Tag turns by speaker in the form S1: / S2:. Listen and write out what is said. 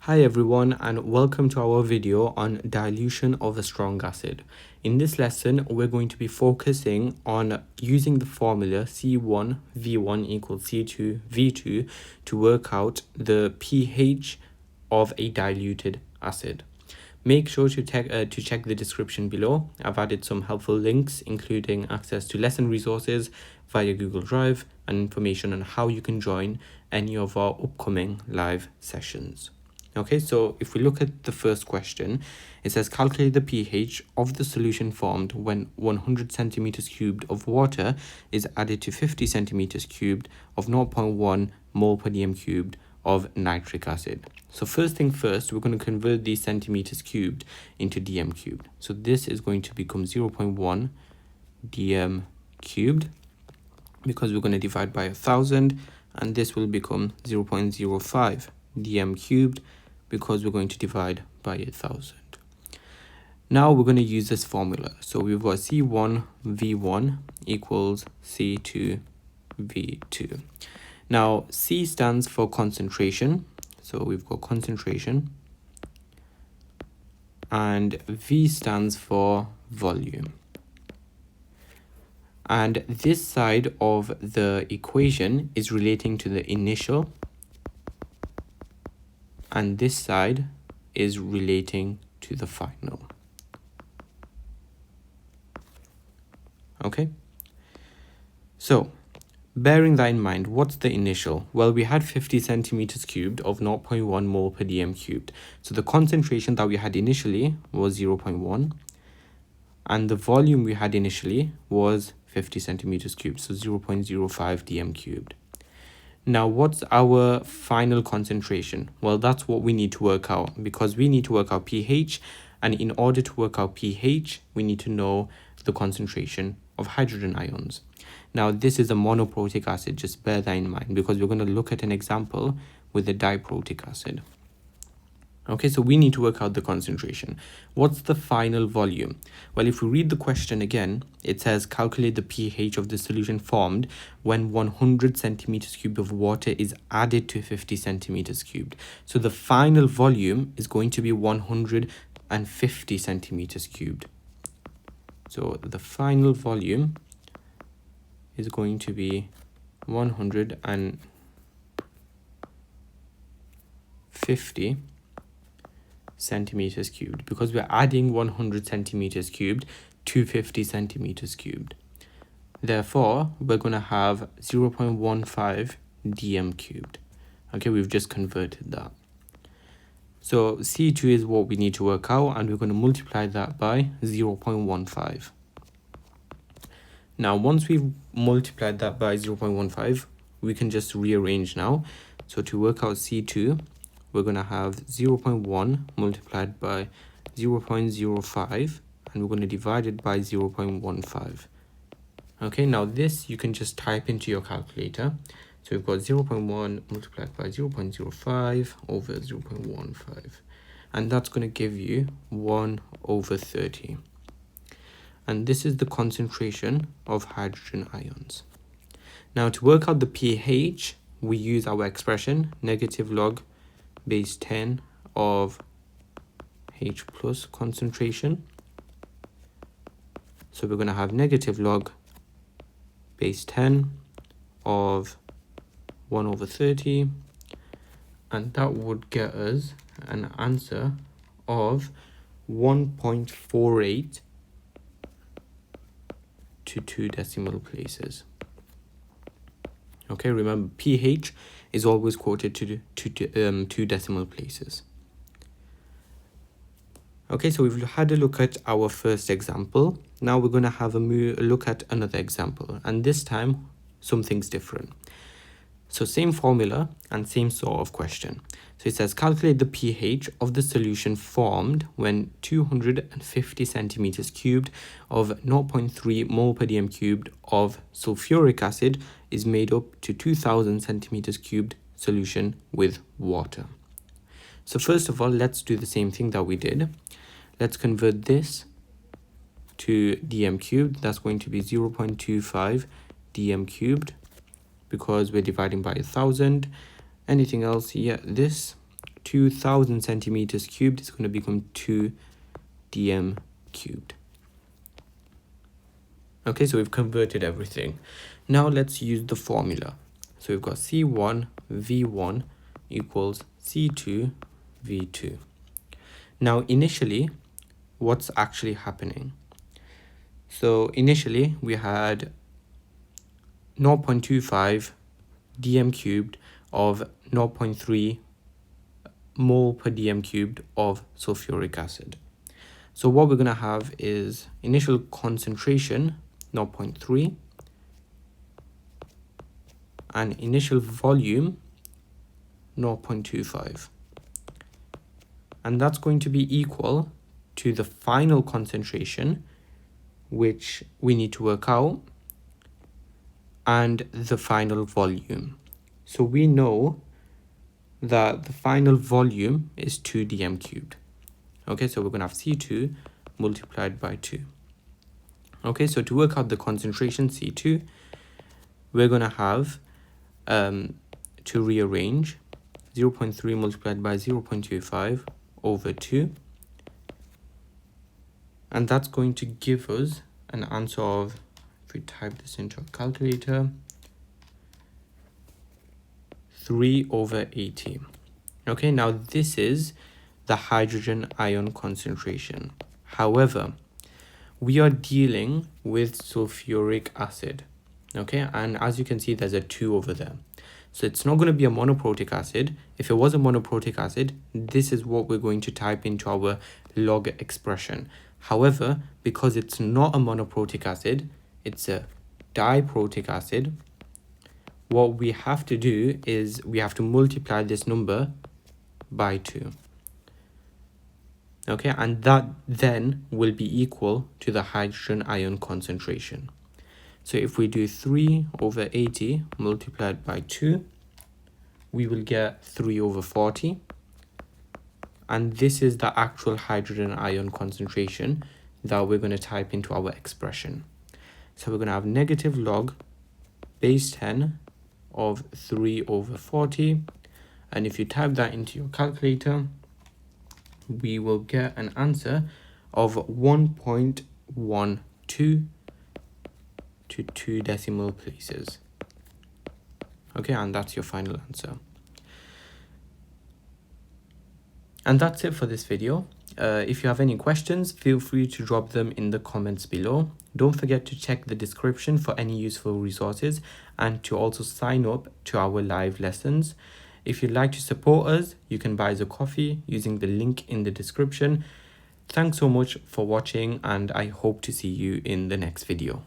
S1: Hi everyone, and welcome to our video on dilution of a strong acid. In this lesson, we're going to be focusing on using the formula C1V1 equals C2V2 to work out the pH of a diluted acid. Make sure to check the description below. I've added some helpful links, including access to lesson resources via Google Drive and information on how you can join any of our upcoming live sessions. Okay, so if we look at the first question, it says calculate the pH of the solution formed when 100 centimeters cubed of water is added to 50 centimeters cubed of 0.1 mole per dm cubed of nitric acid. So first thing first, we're going to convert these centimeters cubed into dm cubed. So this is going to become 0.1 dm cubed because we're going to divide by 1,000, and this will become 0.05 dm cubed because we're going to divide by 1,000. Now we're going to use this formula. So we've got C1V1 equals C2V2. Now C stands for concentration. So we've got concentration. And V stands for volume. And this side of the equation is relating to the initial, and this side is relating to the final. Okay, so bearing that in mind, what's the initial? Well, we had 50 centimeters cubed of 0.1 mole per dm cubed. So the concentration that we had initially was 0.1, and the volume we had initially was 50 centimeters cubed, so 0.05 dm cubed. Now, what's our final concentration? Well, that's what we need to work out, because we need to work out pH, and in order to work out pH, we need to know the concentration of hydrogen ions. Now, this is a monoprotic acid, just bear that in mind, because we're going to look at an example with a diprotic acid. Okay, so we need to work out the concentration. What's the final volume? Well, if we read the question again, it says calculate the pH of the solution formed when 100 centimeters cubed of water is added to 50 centimeters cubed. So the final volume is going to be 150 centimeters cubed. So the final volume is going to be 150 centimeters cubed, because we're adding 100 centimeters cubed to 50 centimeters cubed. Therefore, we're going to have 0.15 dm cubed. Okay, we've just converted that. So C2 is what we need to work out, and we're going to multiply that by 0.15. Now, once we've multiplied that by 0.15, we can just rearrange now. So to work out C2, we're going to have 0.1 multiplied by 0.05, and we're going to divide it by 0.15. Okay, now this you can just type into your calculator. So we've got 0.1 multiplied by 0.05 over 0.15. And that's going to give you 1/30. And this is the concentration of hydrogen ions. Now to work out the pH, we use our expression negative log base 10 of H plus concentration. So we're going to have negative log base 10 of 1/30, and that would get us an answer of 1.48 to 2 decimal places. Okay, remember pH is always quoted to 2 decimal places. Okay, so we've had a look at our first example. Now we're going to have a look at another example, and this time something's different. So same formula and same sort of question. So it says calculate the pH of the solution formed when 250 centimeters cubed of 0.3 mole per dm cubed of sulfuric acid is made up to 2000 centimeters cubed solution with water. So first of all, let's do the same thing that we did. Let's convert this to dm cubed. That's going to be 0.25 dm cubed, because we're dividing by 1,000. Anything else? Yeah, this 2,000 centimeters cubed is going to become 2 dm cubed. Okay, so we've converted everything. Now let's use the formula. So we've got C1 V1 equals C2 V2. Now initially, what's actually happening? So initially we had 0.25 dm cubed of 0.3 mole per dm cubed of sulfuric acid. So what we're going to have is initial concentration 0.3 and initial volume 0.25, and that's going to be equal to the final concentration, which we need to work out, and the final volume. So we know that the final volume is 2 dm cubed. Okay, so we're going to have C2 multiplied by 2. Okay, so to work out the concentration C2, we're going to have to rearrange 0.3 multiplied by 0.25 over 2. And that's going to give us an answer of, if we type this into a calculator, 3/80. Okay, now this is the hydrogen ion concentration. However, we are dealing with sulfuric acid. Okay, and as you can see, there's a 2 over there. So it's not going to be a monoprotic acid. If it was a monoprotic acid, this is what we're going to type into our log expression. However, because it's not a monoprotic acid, it's a diprotic acid, what we have to do is we have to multiply this number by 2. Okay, and that then will be equal to the hydrogen ion concentration. So if we do 3/80 multiplied by 2, we will get 3/40. And this is the actual hydrogen ion concentration that we're going to type into our expression. So we're going to have negative log base 10 of 3/40. And if you type that into your calculator, we will get an answer of 1.12 to 2 decimal places. Okay, and that's your final answer. And that's it for this video. If you have any questions, feel free to drop them in the comments below. Don't forget to check the description for any useful resources and to also sign up to our live lessons. If you'd like to support us, you can buy us a coffee using the link in the description. Thanks so much for watching, and I hope to see you in the next video.